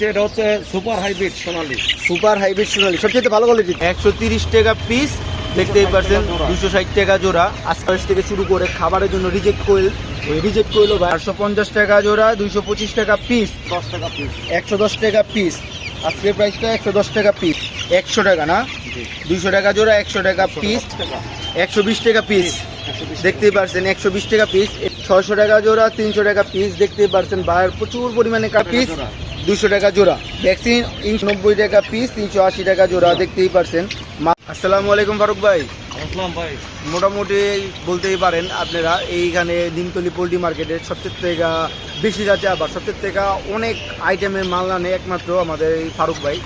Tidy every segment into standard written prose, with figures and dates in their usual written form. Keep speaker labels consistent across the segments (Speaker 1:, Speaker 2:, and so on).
Speaker 1: দেখাচ্ছি, এটা হচ্ছে সুপার হাইব্রিড সোনালী।
Speaker 2: সুপার হাইব্রিড সোনালী, সবচেয়ে ভালো কোয়ালিটি। 130 টাকা পিস, দেখতেই পাচ্ছেন 260 টাকা জোড়া। আজকাল থেকে শুরু করে খাবারের জন্য রিজেক্ট কোয়েল, ওই রিজেক্ট কোয়েলও 450 টাকা জোড়া, 225 টাকা পিস,
Speaker 1: 10 টাকা পিস,
Speaker 2: 110 টাকা পিস। আজকের প্রাইসটা 110 টাকা পিস, 100 টাকা না, 200 টাকা জোড়া, 100 টাকা পিস, 120 টাকা পিস, দেখতেই পাচ্ছেন 120 টাকা পিস, 600 টাকা জোড়া, 300 টাকা পিস, দেখতেই পাচ্ছেন বাইরে প্রচুর পরিমাণে পিস, 200 টাকা জোড়া। ভ্যাকসিন 90 টাকা পিস, 380 টাকা জোড়া, দেখতেই পাচ্ছেন। আসসালামু আলাইকুম ফারুক ভাই।
Speaker 1: ভাই
Speaker 2: মোটামুটি বলতেই পারেন আপনারা এইখানে নিমতলি পোল্ট্রি মার্কেটের সবচেয়ে থেকে বেশি যাচ্ছে, আবার সবচেয়ে থেকে অনেক আইটেমের মাল আনে একমাত্র আমাদের এই ফারুক ভাই।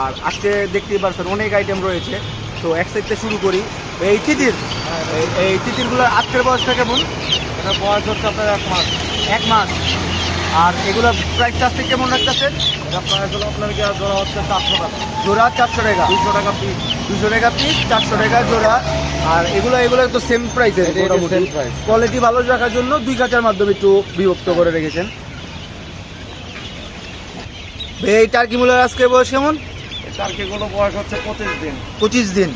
Speaker 2: আর আজকে দেখতেই পাচ্ছেন অনেক আইটেম রয়েছে, তো এক সাইড থেকে শুরু করি। এই তিতির, এই তিতিরগুলোর আজকের বয়সটা কেমন?
Speaker 1: এটা বয়স হচ্ছে আপনার 1 মাস।
Speaker 2: 1 মাস। আর এগুলোর প্রাইসটা আজকে কেমন রাখতেছেন?
Speaker 1: এটা প্রাইস হলো আপনার কি জোড়া হচ্ছে 400 টাকা।
Speaker 2: জোড়া 400 টাকা,
Speaker 1: 200 টাকা পিস,
Speaker 2: 200 টাকা পিস, 400 টাকা জোড়া। আর এগুলো তো সেম প্রাইসে,
Speaker 1: সেম প্রাইস।
Speaker 2: কোয়ালিটি ভালো রাখার জন্য 2 কাঁচার মাধ্যমে একটু বিভক্ত করে রেখেছেন। এই টার্কিগুলোর আজকের বয়স কেমন?
Speaker 1: টার্কিগুলো বয়স হচ্ছে 25 দিন।
Speaker 2: 25 দিন।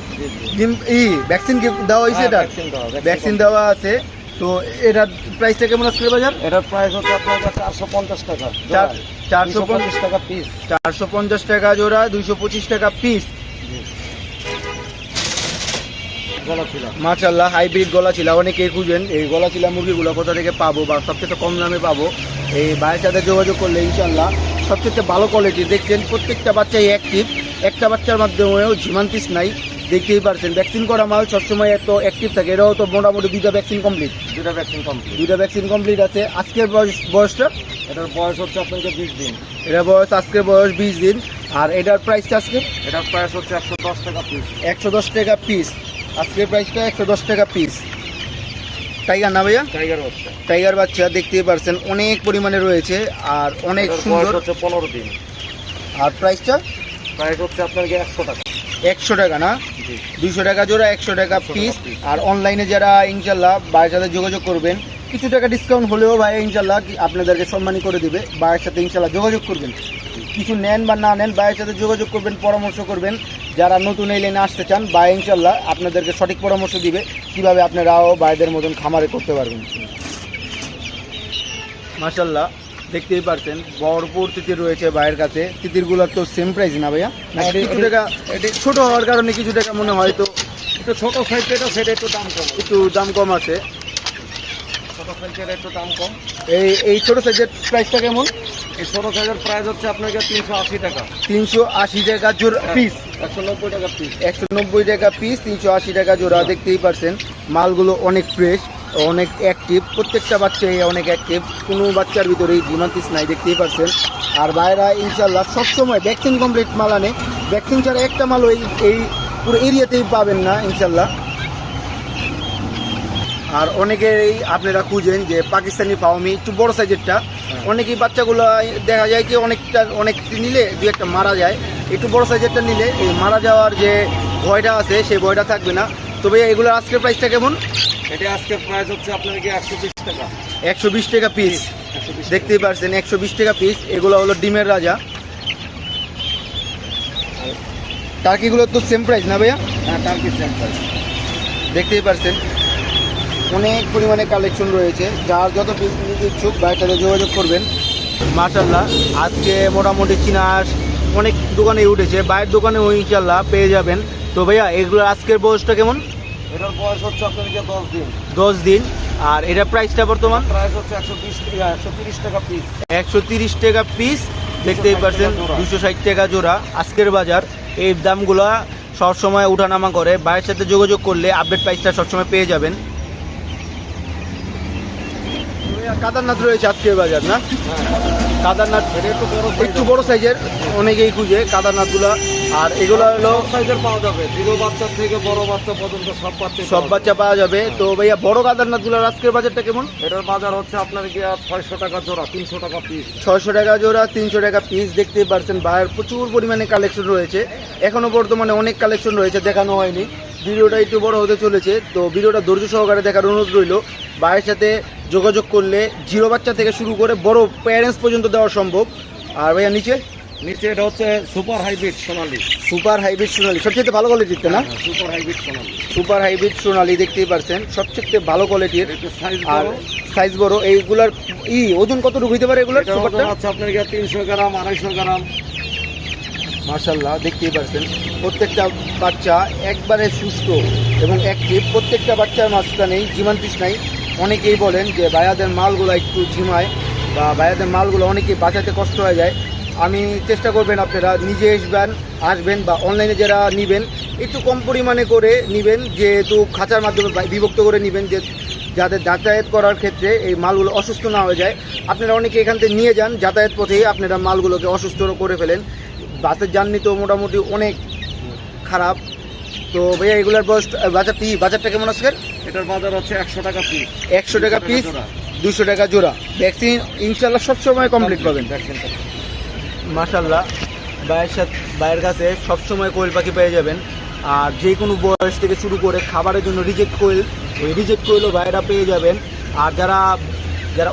Speaker 2: ভ্যাকসিন দেওয়া হয়েছে? এটা ভ্যাকসিন দেওয়া আছে। তো এটার প্রাইসটা কেমন আজকে বাজার?
Speaker 1: এটার প্রাইস হচ্ছে আপনার 450 টাকা, 450 টাকা পিস,
Speaker 2: 450 টাকা জোড়া, 225 টাকা পিস। মাশাআল্লাহ, হাইব্রিড গলাচিলা অনেকেই খুঁজেন। এই গলাচিলা মুরগিগুলো কোথা থেকে পাবো বা সবচেয়ে কম দামে পাবো? এই ভাইয়ের সাথে যোগাযোগ করলে ইনশাল্লাহ সবচেয়ে ভালো কোয়ালিটি। দেখছেন প্রত্যেকটা বাচ্চাই অ্যাক্টিভ, একটা বাচ্চার মাধ্যমেও ঝিমান্তিস নাই, দেখতেই পারছেন। ভ্যাকসিন করা মাল সবসময় এত অ্যাক্টিভ থাকে। এরাও তো মোটামুটি 2টা ভ্যাকসিন কমপ্লিট।
Speaker 1: 2টা ভ্যাকসিন কমপ্লিট,
Speaker 2: 2টা ভ্যাকসিন কমপ্লিট আছে। আজকের বয়সটা?
Speaker 1: এটার বয়স হচ্ছে আপনাকে 20 দিন।
Speaker 2: এটার বয়স আজকের বয়স 20 দিন। আর এটার প্রাইসটা আজকে?
Speaker 1: এটার প্রাইস হচ্ছে 110 টাকা পিস,
Speaker 2: 110 টাকা পিস। আজকের প্রাইসটা 110 টাকা পিস। টাইগার না ভাইয়া?
Speaker 1: টাইগার বাচ্চা,
Speaker 2: টাইগার বাচ্চা দেখতেই পারছেন অনেক পরিমাণে রয়েছে আর অনেক সুন্দর।
Speaker 1: হচ্ছে 15 দিন।
Speaker 2: আর প্রাইসটা?
Speaker 1: প্রাইস হচ্ছে আপনাকে 100 টাকা।
Speaker 2: 100 টাকা না, 200 টাকা জোড়া, 100 টাকা পিস। আর অনলাইনে যারা ইনশাল্লাহ ভাইয়ের সাথে যোগাযোগ করবেন, কিছু টাকা ডিসকাউন্ট হলেও ভাই ইনশাল্লাহ আপনাদেরকে সম্মানই করে দিবে। ভাইয়ের সাথে ইনশাল্লাহ যোগাযোগ করবেন, কিছু নেন বা না নেন ভাইয়ের সাথে যোগাযোগ করবেন, পরামর্শ করবেন। যারা নতুন এই লাইনে আসতে চান, ভাই ইনশাল্লাহ আপনাদেরকে সঠিক পরামর্শ দিবে কীভাবে আপনারাও ভাইদের মতন খামারে করতে পারবেন। মাশাল্লাহ, দেখতেই পারছেন ভরপুর তিতির রয়েছে ভাইয়ের কাছে। তিতিরগুলোর তো সেম প্রাইস না ভাইয়া? কিছু টাকা ছোট হওয়ার কারণে কিছু টাকা মনে হয় তো
Speaker 1: একটু ছোট সাইজটা, সেটা একটু দাম কম,
Speaker 2: একটু দাম কম আছে।
Speaker 1: ছোট সাইজের একটু দাম কম।
Speaker 2: এই ছোট সাইজের প্রাইসটা কেমন?
Speaker 1: এই ছোট সাইজের প্রাইস হচ্ছে আপনাকে 380 টাকা।
Speaker 2: 380 টাকা জোড়া পিস,
Speaker 1: 190 টাকা পিস,
Speaker 2: 190 টাকা পিস, 380 টাকা জোড়া। দেখতেই পারছেন মালগুলো অনেক ফ্রেশ, অনেক অ্যাক্টিভ। প্রত্যেকটা বাচ্চাই অনেক অ্যাক্টিভ, কোনো বাচ্চার ভিতরেই ডিমান্টিস নাই, দেখতেই পারছেন। আর বাইরা ইনশাল্লাহ সবসময় ভ্যাকসিন কমপ্লিট মাল আনে। ভ্যাকসিন ছাড়া একটা মালও এই পুরো এরিয়াতেই পাবেন না ইনশাল্লাহ। আর অনেকেই আপনারা খুঁজেন যে পাকিস্তানি ফাউমি একটু বড় সাইজেরটা, অনেকেই বাচ্চাগুলো দেখা যায় কি অনেক নিলে 2-1টা মারা যায়। একটু বড় সাইজেরটা নিলে এই মারা যাওয়ার যে ভয়টা আছে সেই ভয়টা থাকবে না। তবে এগুলোর আজকের প্রাইসটা কেমন?
Speaker 1: এটা আজকের প্রাইস হচ্ছে আপনাকে 120 টাকা,
Speaker 2: 120 টাকা পিস। দেখতেই পারছেন 120 টাকা পিস। এগুলো হলো ডিমের রাজা। টার্কিগুলোর তো সেম প্রাইস না ভাইয়া?
Speaker 1: হ্যাঁ, টার্কি সেম প্রাইস।
Speaker 2: দেখতেই পারছেন অনেক পরিমাণে কালেকশন রয়েছে। যার যত পিস নিতে ইচ্ছুক ভাইয়ের সাথে যোগাযোগ করবেন। মাশাআল্লাহ, আজকে মোটামুটি চিনাস অনেক দোকানে উঠেছে, বাইরের দোকানেও ইনশাল্লাহ পেয়ে যাবেন। তো ভাইয়া এগুলোর আজকের বয়সটা কেমন?
Speaker 1: এটার বয়স হচ্ছে আপনাকে 10 দিন।
Speaker 2: 10 দিন। আর এটার প্রাইসটা বর্তমান?
Speaker 1: প্রাইস হচ্ছে 130 টাকা পিস,
Speaker 2: 130 টাকা পিস। দেখতেই পারছেন 260 টাকা জোড়া আজকের বাজার। এই দামগুলো সবসময় উঠানামা করে, ভাইয়ের সাথে যোগাযোগ করলে আপডেট প্রাইসটা সবসময় পেয়ে যাবেন। কাদারনাথ রয়েছে আজকের বাজার না? কাদারনাথ একটু বড় সাইজের, অনেকেই খুঁজে কাদারনাথগুলো। আর এগুলো হলো
Speaker 1: সাইজের পাওয়া যাবে, ছোট বাচ্চা থেকে বড় বাচ্চা পর্যন্ত সব
Speaker 2: বাচ্চা পাওয়া যাবে। তো ভাইয়া বড় কাদারনাথগুলোর আজকের বাজারটা কেমন?
Speaker 1: এটার বাজার হচ্ছে আপনার কি 600 টাকা জোড়া, 300 টাকা পিস।
Speaker 2: 600 টাকা জোড়া, 300 টাকা পিস। দেখতেই পারছেন ভাইয়ের প্রচুর পরিমাণে কালেকশন রয়েছে। এখনো বর্তমানে অনেক কালেকশন রয়েছে, দেখানো হয়নি। ভিডিওটা একটু বড় হতে চলেছে, তো ভিডিওটা ধৈর্য সহকারে দেখার অনুরোধ রইল। ভাইয়ের সাথে যোগাযোগ করলে 0 বাচ্চা থেকে শুরু করে বড় প্যারেন্টস পর্যন্ত দেওয়া সম্ভব। আর ভাইয়া নিচে
Speaker 1: নিচে এটা হচ্ছে সুপার হাইব্রিড সোনালী।
Speaker 2: সুপার হাইব্রিড সোনালী সবচেয়ে ভালো কোয়ালিটির, না?
Speaker 1: সুপার হাইব্রিড সোনালী।
Speaker 2: সুপার হাইব্রিড সোনালী দেখতেই পারছেন, সবচেয়ে ভালো কোয়ালিটির
Speaker 1: সাইজ
Speaker 2: আর
Speaker 1: বড়।
Speaker 2: সাইজ বড়। এইগুলার ওজন কতটুকু হইতে পারে এগুলার?
Speaker 1: এটার
Speaker 2: সুপারটা
Speaker 1: ওজন আছে আপনার 300 গ্রাম 250 গ্রাম।
Speaker 2: মাশাআল্লাহ দেখতেই পারছেন, প্রত্যেকটা বাচ্চা একবারে সুস্থ এবং অ্যাক্টিভ। প্রত্যেকটা বাচ্চার মাঝখানেই ঝিমান নাই। অনেকেই বলেন যে ভাইয়াদের মালগুলো একটু ঝিমায় বা ভাইয়াদের মালগুলো অনেকেই বাঁচাতে কষ্ট হয়ে যায়। আমি চেষ্টা করবেন আপনারা নিজে আসবেন বা অনলাইনে যারা নেবেন একটু কম পরিমাণে করে নেবেন, যেহেতু খাঁচার মাধ্যমে বিভক্ত করে নেবেন, যে যাদের যাতায়াত করার ক্ষেত্রে এই মালগুলো অসুস্থ না হয়ে যায়। আপনারা অনেকে এখান থেকে নিয়ে যান, যাতায়াত পথেই আপনারা মালগুলোকে অসুস্থ করে ফেলেন। বাসের জার্নি তো মোটামুটি অনেক খারাপ। তো ভাইয়া এগুলার বাজারটা কেমন আছে?
Speaker 1: এটার বাজার হচ্ছে 100 টাকা পিস।
Speaker 2: 100 টাকা পিস, 200 টাকা জোড়া। ভ্যাকসিন ইনশাল্লাহ সবসময় কমপ্লিট পাবেন।
Speaker 1: ভ্যাকসিনটা
Speaker 2: মাশাল্লাহ ভাইয়ের কাছে সবসময় কোয়েল পাখি পেয়ে যাবেন। আর যে কোনো বয়স থেকে শুরু করে খাবারের জন্য রিজেক্ট কোয়েল, ওই রিজেক্ট কোয়েলও ভাইয়েরা পেয়ে যাবেন। আর যারা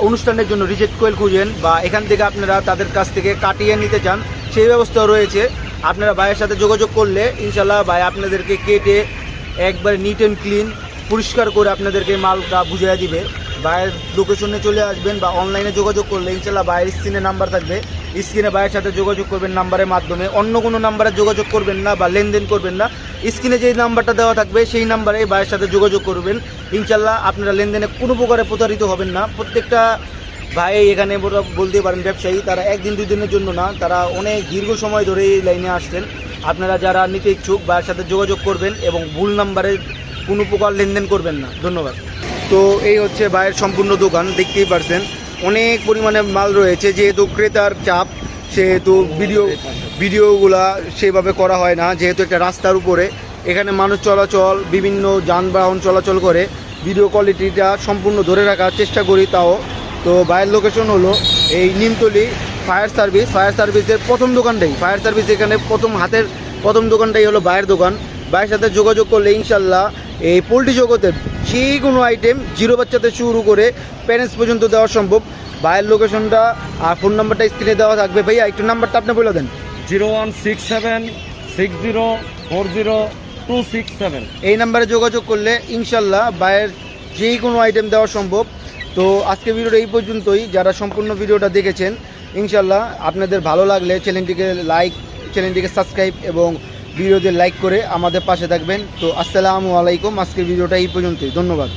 Speaker 2: অনুষ্ঠানের জন্য রিজেক্ট কোয়েল খুঁজেন বা এখান থেকে আপনারা তাদের কাছ থেকে কাটিয়ে নিতে চান, সেই ব্যবস্থাও রয়েছে। আপনারা ভাইয়ের সাথে যোগাযোগ করলে ইনশাল্লাহ ভাই আপনাদেরকে কেটে একবার নিট অ্যান্ড ক্লিন পরিষ্কার করে আপনাদেরকে মালটা বুঝিয়ে দিবে। ভাইয়ের লোকেশনে চলে আসবেন বা অনলাইনে যোগাযোগ করলে ইনশাল্লাহ ভাইয়ের স্ক্রিনে নাম্বার থাকবে, স্ক্রিনে ভাইয়ের সাথে যোগাযোগ করবেন নাম্বারের মাধ্যমে। অন্য কোনো নাম্বারে যোগাযোগ করবেন না বা লেনদেন করবেন না। স্ক্রিনে যেই নাম্বারটা দেওয়া থাকবে সেই নাম্বারে ভাইয়ের সাথে যোগাযোগ করবেন। ইনশাল্লাহ আপনারা লেনদেনে কোনো প্রকারে প্রতারিত হবেন না। প্রত্যেকটা ভাই এখানে বলতে পারেন ব্যবসায়ী, তারা একদিন দুই দিনের জন্য না, তারা অনেক দীর্ঘ সময় ধরে এই লাইনে আসছেন। আপনারা যারা নিতে ইচ্ছুক ভাইয়ের সাথে যোগাযোগ করবেন এবং ভুল নাম্বারে কোনো প্রকার লেনদেন করবেন না। ধন্যবাদ। তো এই হচ্ছে ভাইয়ের সম্পূর্ণ দোকান, দেখতেই পারছেন অনেক পরিমাণে মাল রয়েছে। যেহেতু ক্রেতার চাপ, সেহেতু ভিডিওগুলা সেভাবে করা হয় না। যেহেতু একটা রাস্তার উপরে এখানে মানুষ চলাচল, বিভিন্ন যানবাহন চলাচল করে, ভিডিও কোয়ালিটিটা সম্পূর্ণ ধরে রাখার চেষ্টা করি। তাও তো ভাইয়ের লোকেশন হলো এই নিমতলি ফায়ার সার্ভিসের প্রথম দোকানটাই। ফায়ার সার্ভিস এখানে প্রথম দোকানটাই হলো ভাইয়ের দোকান। ভাইয়ের সাথে যোগাযোগ করলে ইনশাল্লাহ এই পোলট্রি জগতের যে কোনো আইটেম 0 বাচ্চাতে শুরু করে প্যারেন্টস পর্যন্ত দেওয়া সম্ভব। ভাইয়ের লোকেশনটা আর ফোন নাম্বারটা স্ক্রিনে দেওয়া থাকবে। ভাইয়া একটু নাম্বারটা আপনি বলে দেন।
Speaker 1: 016760267।
Speaker 2: এই নাম্বারে যোগাযোগ করলে ইনশাল্লাহ ভাইয়ের যে কোনো আইটেম দেওয়া সম্ভব। তো আজকে ভিডিওটা এই পর্যন্তই। যারা সম্পূর্ণ ভিডিওটা দেখেছেন ইনশাল্লাহ আপনাদের ভালো লাগলে চ্যানেলটিকে সাবস্ক্রাইব এবং ভিডিওতে লাইক করে আমাদের পাশে থাকবেন। তো আসসালামু আলাইকুম। আজকের ভিডিওটা এই পর্যন্তই। ধন্যবাদ।